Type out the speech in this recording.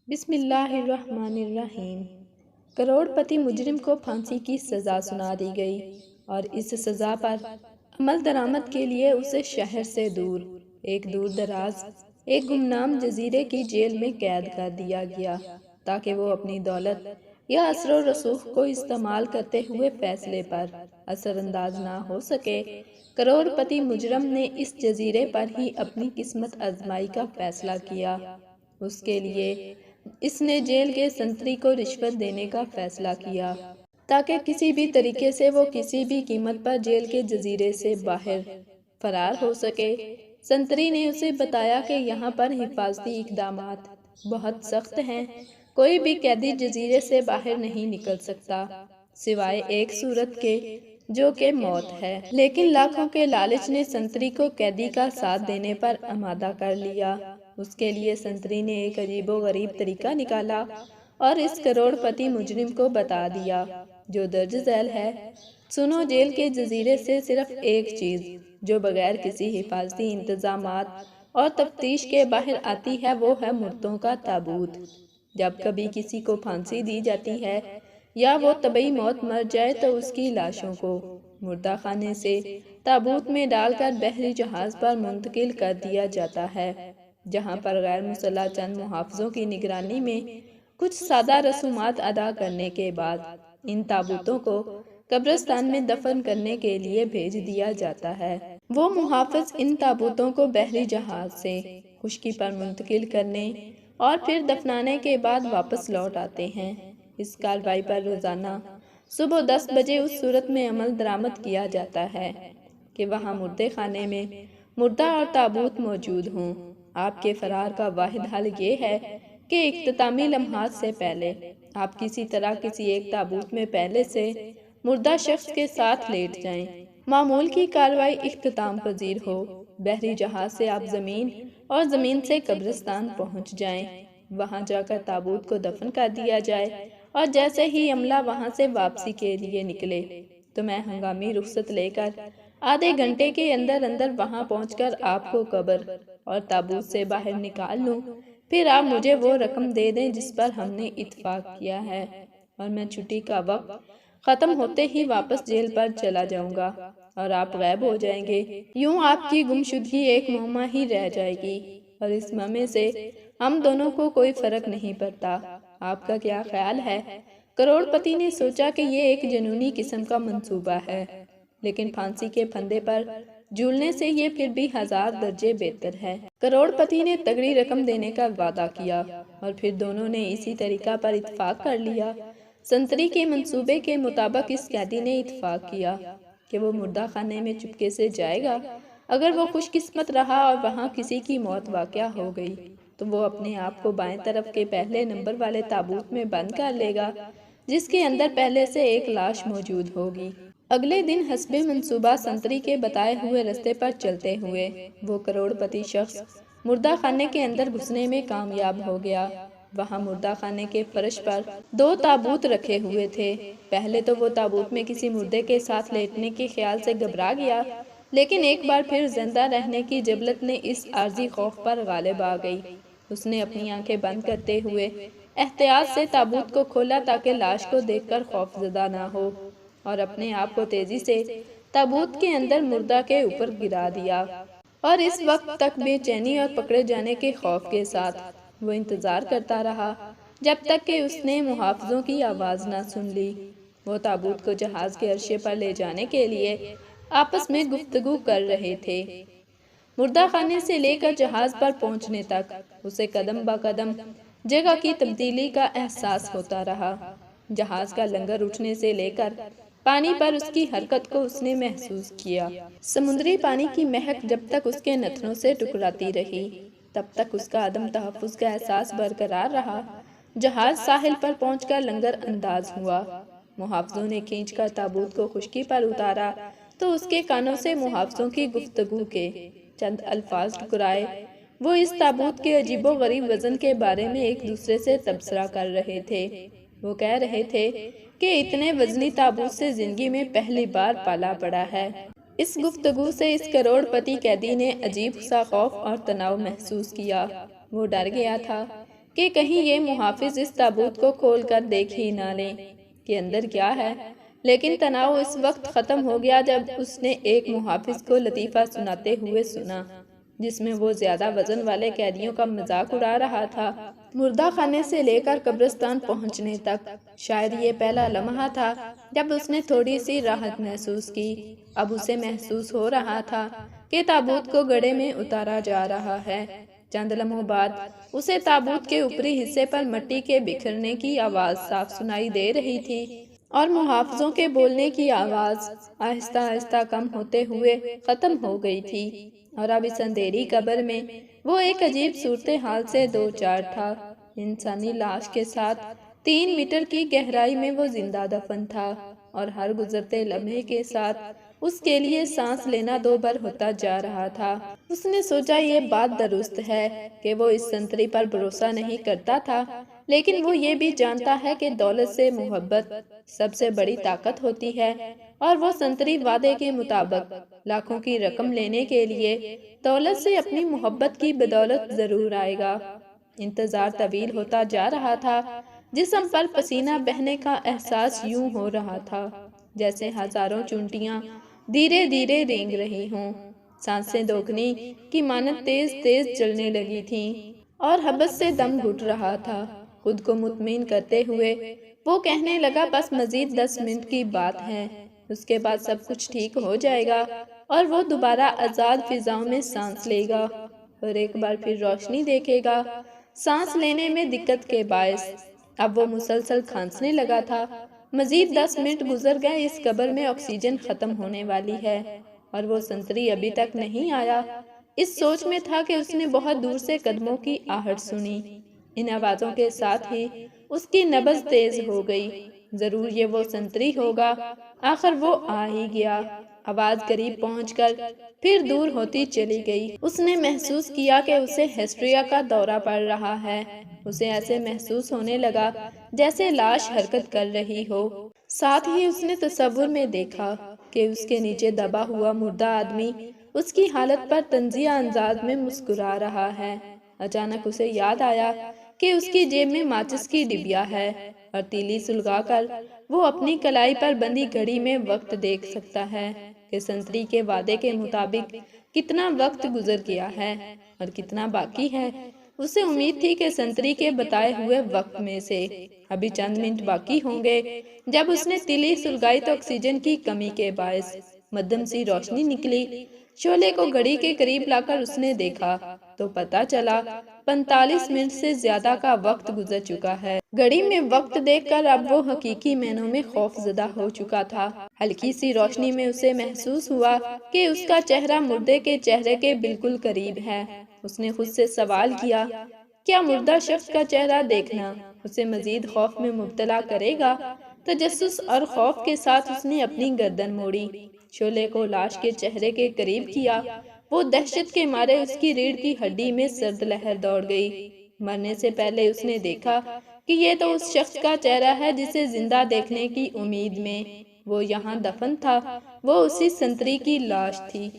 بسم اللہ الرحمن الرحیم۔ کروڑ پتی مجرم کو پھانسی کی سزا سنا دی گئی اور اس سزا پر عمل درآمد کے لیے اسے شہر سے دور ایک دور دراز ایک گمنام جزیرے کی جیل میں قید کر دیا گیا تاکہ وہ اپنی دولت یا اثر و رسوخ کو استعمال کرتے ہوئے فیصلے پر اثر انداز نہ ہو سکے۔ کروڑ پتی مجرم نے اس جزیرے پر ہی اپنی قسمت آزمائی کا فیصلہ کیا۔ اس کے لیے اس نے جیل کے سنتری کو رشوت دینے کا فیصلہ کیا تاکہ کسی بھی طریقے سے وہ کسی بھی قیمت پر جیل کے جزیرے سے باہر فرار ہو سکے۔ سنتری نے اسے بتایا کہ یہاں پر حفاظتی اقدامات بہت سخت ہیں، کوئی بھی قیدی جزیرے سے باہر نہیں نکل سکتا سوائے ایک صورت کے جو کہ موت ہے۔ لیکن لاکھوں کے لالچ نے سنتری کو قیدی کا ساتھ دینے پر آمادہ کر لیا۔ اس کے لیے سنتری نے ایک عجیب و غریب طریقہ نکالا اور اس کروڑ پتی مجرم کو بتا دیا جو درج ذیل ہے: سنو، جیل کے جزیرے سے صرف ایک چیز جو بغیر کسی حفاظتی انتظامات اور تفتیش کے باہر آتی ہے وہ ہے مردوں کا تابوت۔ جب کبھی کسی کو پھانسی دی جاتی ہے یا وہ طبعی موت مر جائے تو اس کی لاشوں کو مردہ خانے سے تابوت میں ڈال کر بحری جہاز پر منتقل کر دیا جاتا ہے، جہاں پر غیر مسلح چند محافظوں کی نگرانی میں کچھ سادہ رسومات ادا کرنے کے بعد ان تابوتوں کو قبرستان میں دفن کرنے کے لیے بھیج دیا جاتا ہے۔ وہ محافظ ان تابوتوں کو بحری جہاز سے خشکی پر منتقل کرنے اور پھر دفنانے کے بعد واپس لوٹ آتے ہیں۔ اس کارروائی پر روزانہ صبح 10 بجے اس صورت میں عمل درآمد کیا جاتا ہے کہ وہاں مردے خانے میں مردہ اور تابوت موجود ہوں۔ آپ کے فرار کا واحد حل یہ ہے کہ اختتامی لمحات سے پہلے آپ کسی طرح کسی ایک تابوت میں پہلے سے مردہ شخص کے ساتھ لیٹ جائیں۔ معمول کی کارروائی اختتام پذیر ہو، بحری جہاز سے آپ زمین اور زمین سے قبرستان پہنچ جائیں، وہاں جا کر تابوت کو دفن کر دیا جائے اور جیسے ہی عملہ وہاں سے واپسی کے لیے نکلے تو میں ہنگامی رخصت لے کر آدھے گھنٹے کے اندر اندر وہاں پہنچ کر آپ کو قبر اور تابوت سے باہر نکال لوں۔ پھر آپ مجھے وہ رقم دے دیں جس پر ہم نے اتفاق کیا ہے اور میں چھٹی کا وقت ختم ہوتے ہی واپس جیل پر چلا جاؤں گا اور آپ غائب ہو جائیں گے۔ یوں آپ کی گمشدگی ایک معمہ ہی رہ جائے گی اور اس معمے سے ہم دونوں کو کوئی فرق نہیں پڑتا۔ آپ کا کیا خیال ہے؟ کروڑ پتی نے سوچا کہ یہ ایک جنونی قسم کا منصوبہ ہے، لیکن پھانسی کے پھندے پر جھولنے سے یہ پھر بھی 1000 درجے بہتر ہے۔ کروڑ پتی نے تگڑی رقم دینے کا وعدہ کیا اور پھر دونوں نے اسی طریقہ پر اتفاق کر لیا۔ سنتری کے منصوبے کے مطابق اس قیدی نے اتفاق کیا کہ وہ مردہ خانے میں چپکے سے جائے گا۔ اگر وہ خوش قسمت رہا اور وہاں کسی کی موت واقع ہو گئی تو وہ اپنے آپ کو بائیں طرف کے پہلے نمبر والے تابوت میں بند کر لے گا جس کے اندر پہلے سے ایک لاش موجود ہوگی۔ اگلے دن حسب منصوبہ سنتری کے بتائے ہوئے رستے پر چلتے ہوئے وہ کروڑ پتی شخص مردہ خانے کے اندر گھسنے میں کامیاب ہو گیا۔ وہاں مردہ خانے کے فرش پر 2 تابوت رکھے ہوئے تھے۔ پہلے تو وہ تابوت میں کسی مردے کے ساتھ لیٹنے کے خیال سے گھبرا گیا، لیکن ایک بار پھر زندہ رہنے کی جبلت نے اس عارضی خوف پر غالب آ گئی۔ اس نے اپنی آنکھیں بند کرتے ہوئے احتیاط سے تابوت کو کھولا تاکہ لاش کو دیکھ کر خوف زدہ نہ ہو، اور اپنے آپ کو تیزی سے تابوت کے اندر مردہ کے اوپر گرا دیا۔ اور اس وقت تک بے چینی اور پکڑے جانے کے خوف کے ساتھ وہ انتظار کرتا رہا جب تک کہ اس نے محافظوں کی آواز نہ سن لی۔ وہ تابوت کو جہاز کے عرصے پر لے جانے کے لیے آپس میں گفتگو کر رہے تھے۔ مردہ خانے سے لے کر جہاز پر پہنچنے تک اسے قدم با قدم جگہ کی تبدیلی کا احساس ہوتا رہا۔ جہاز کا لنگر اٹھنے سے لے کر پانی پر اس کی حرکت کو اس نے محسوس کیا۔ سمندری پانی کی مہک جب تک اس کے نتنوں سے ٹکراتی رہی تب تک اس کا عدم تحفظ کا احساس برقرار رہا۔ جہاز ساحل پر پہنچ کر لنگر انداز ہوا۔ محافظوں نے کھینچ کر تابوت کو خشکی پر اتارا تو اس کے کانوں سے محافظوں کی گفتگو کے چند الفاظ ٹکرائے۔ وہ اس تابوت کے عجیب و غریب وزن کے بارے میں ایک دوسرے سے تبصرہ کر رہے تھے۔ وہ کہہ رہے تھے کہ اتنے وزنی تابوت سے زندگی میں پہلی بار پالا پڑا ہے۔ اس گفتگو سے اس کروڑ پتی قیدی نے عجیب سا خوف اور تناؤ محسوس کیا۔ وہ ڈر گیا تھا کہ کہیں یہ محافظ اس تابوت کو کھول کر دیکھ ہی نہ لیں کہ اندر کیا ہے۔ لیکن تناؤ اس وقت ختم ہو گیا جب اس نے ایک محافظ کو لطیفہ سناتے ہوئے سنا، جس میں وہ زیادہ وزن والے قیدیوں کا مذاق اڑا رہا تھا۔ مردہ خانے سے لے کر قبرستان پہنچنے تک شاید یہ پہلا لمحہ تھا جب اس نے تھوڑی سی راحت محسوس کی۔ اب اسے محسوس ہو رہا تھا کہ تابوت کو گڑھے میں اتارا جا رہا ہے۔ چند لمحوں بعد اسے تابوت کے اوپری حصے پر مٹی کے بکھرنے کی آواز صاف سنائی دے رہی تھی اور محافظوں کے بولنے کی آواز آہستہ آہستہ کم ہوتے ہوئے ختم ہو گئی تھی، اور اب اس اندھیری قبر میں وہ ایک عجیب صورتحال سے دو چار تھا۔ انسانی لاش کے ساتھ 3 میٹر کی گہرائی میں وہ زندہ دفن تھا، اور ہر گزرتے لمحے کے ساتھ اس کے لیے سانس لینا دوبر ہوتا جا رہا تھا۔ اس نے سوچا یہ بات درست ہے کہ وہ اس سنتری پر بھروسہ نہیں کرتا تھا، لیکن وہ یہ بھی جانتا ہے کہ دولت سے محبت سب سے بڑی طاقت ہوتی ہے، اور وہ سنتری وعدے کے مطابق لاکھوں کی رقم لینے کے لیے دولت سے اپنی محبت کی بدولت ضرور آئے گا۔ انتظار طویل ہوتا جا رہا تھا، جسم پر پسینہ بہنے کا احساس یوں ہو رہا تھا جیسے ہزاروں چونٹیاں دھیرے دھیرے رینگ رہی ہوں۔ سانسیں دوگنی کی مانند تیز تیز چلنے لگی تھیں، اور حبس سے دم گھٹ رہا تھا۔ خود کو مطمئن کرتے ہوئے وہ کہنے لگا بس مزید 10 منٹ کی بات ہے، اس کے بعد سب کچھ ٹھیک ہو جائے گا اور وہ دوبارہ آزاد فضاؤں میں سانس لے گا اور ایک بار پھر روشنی دیکھے گا۔ سانس لینے میں دقت کے باعث اب وہ مسلسل کھانسنے لگا تھا۔ مزید 10 منٹ گزر گئے، اس قبر میں آکسیجن ختم ہونے والی ہے اور وہ سنتری ابھی تک نہیں آیا۔ اس سوچ میں تھا کہ اس نے بہت دور سے قدموں کی آہٹ سنی۔ ان آوازوں کے ساتھ ہی اس کی نبض تیز ہو گئی۔ ضرور یہ وہ سنتری ہوگا، آخر وہ آ ہی گیا۔ آواز قریب پہنچ کر پھر دور ہوتی چلی گئی۔ اس نے محسوس کیا کہ اسے ہسٹریا کا دورہ پڑ رہا ہے۔ اسے ایسے محسوس ہونے لگا جیسے لاش حرکت کر رہی ہو۔ ساتھ ہی اس نے تصور میں دیکھا کہ اس کے نیچے دبا ہوا مردہ آدمی اس کی حالت پر طنزیہ انداز میں مسکرا رہا ہے۔ اچانک اسے یاد آیا کہ اس کی جیب میں ماچس کی ڈبیا ہے، اور تیلی سلگا کر وہ اپنی کلائی پر بندھی گھڑی میں وقت دیکھ سکتا ہے کہ سنتری کے وعدے کے مطابق کتنا وقت گزر گیا ہے اور کتنا باقی ہے۔ اسے امید تھی کہ سنتری کے بتائے ہوئے وقت میں سے ابھی چند منٹ باقی ہوں گے۔ جب اس نے تیلی سلگائی تو آکسیجن کی کمی کے باعث مدھم سی روشنی نکلی۔ شعلے کو گھڑی کے قریب لا کر اس نے دیکھا تو پتہ چلا 45 منٹ سے زیادہ کا وقت گزر چکا ہے۔ گھڑی میں وقت دیکھ کر اب وہ حقیقی معنوں میں خوف زدہ ہو چکا تھا۔ ہلکی سی روشنی میں اسے محسوس ہوا کہ اس کا چہرہ مردے کے چہرے کے بالکل قریب ہے۔ اس نے خود سے سوال کیا، کیا مردہ شخص کا چہرہ دیکھنا اسے مزید خوف میں مبتلا کرے گا؟ تجسس اور خوف کے ساتھ اس نے اپنی گردن موڑی، شعلے کو لاش کے چہرے کے قریب کیا۔ وہ دہشت کے مارے اس کی ریڑھ کی ہڈی میں سرد لہر دوڑ گئی۔ مرنے سے پہلے اس نے دیکھا کہ یہ تو اس شخص کا چہرہ ہے جسے زندہ دیکھنے کی امید میں وہ یہاں دفن تھا۔ وہ اسی سنتری کی لاش تھی۔